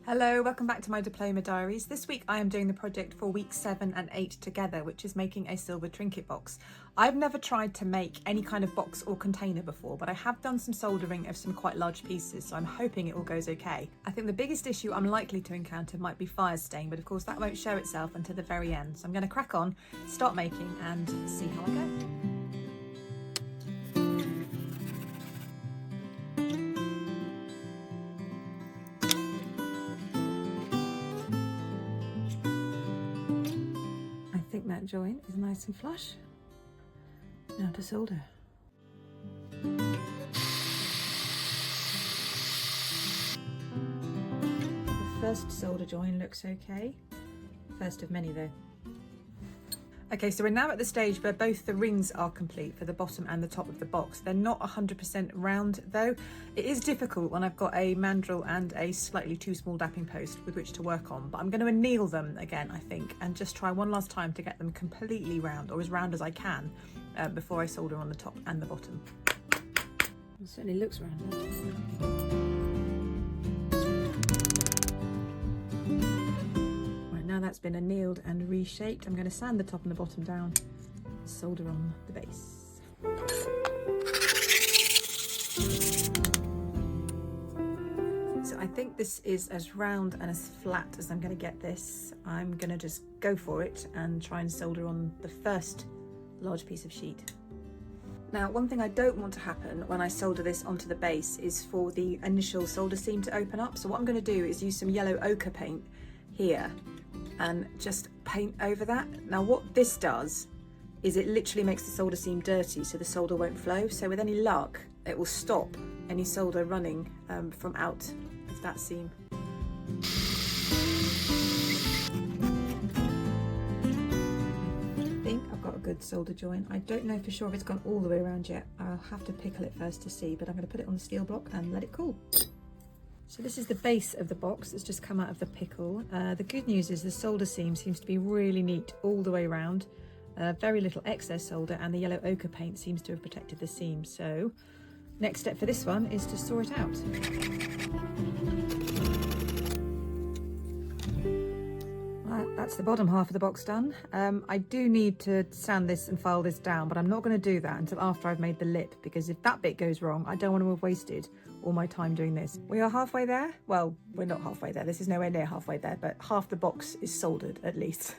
Hello, welcome back to my Diploma Diaries. This week I am doing the project for weeks 7 and 8 together, which is making a silver trinket box. I've never tried to make any kind of box or container before, but I have done some soldering of some quite large pieces, so I'm hoping it all goes okay. I think the biggest issue I'm likely to encounter might be fire stain, but of course that won't show itself until the very end. So I'm going to crack on, start making and see how I go. I think that joint is nice and flush. Now to solder. The first solder join looks okay. First of many though. Okay, so we're now at the stage where both the rings are complete for the bottom and the top of the box. They're not 100% round though. It is difficult when I've got a mandrel and a slightly too small dapping post with which to work on, but I'm going to anneal them again, I think, and just try one last time to get them completely round, or as round as I can, before I solder on the top and the bottom. It certainly looks round, doesn't it? Now that's been annealed and reshaped, I'm going to sand the top and the bottom down, solder on the base. So I think this is as round and as flat as I'm going to get this. I'm going to just go for it and try and solder on the first large piece of sheet. Now, one thing I don't want to happen when I solder this onto the base is for the initial solder seam to open up. So what I'm going to do is use some yellow ochre paint here and just paint over that. Now what this does is it literally makes the solder seam dirty so the solder won't flow. So with any luck, it will stop any solder running from out of that seam. I think I've got a good solder joint. I don't know for sure if it's gone all the way around yet. I'll have to pickle it first to see, but I'm going to put it on the steel block and let it cool. So this is the base of the box that's just come out of the pickle. The good news is the solder seam seems to be really neat all the way around. Very little excess solder, and the yellow ochre paint seems to have protected the seam. So next step for this one is to saw it out. Right, that's the bottom half of the box done. I do need to sand this and file this down, but I'm not going to do that until after I've made the lip, because if that bit goes wrong, I don't want to have wasted all my time doing this. We are halfway there. Well, we're not halfway there. This is nowhere near halfway there, but half the box is soldered at least.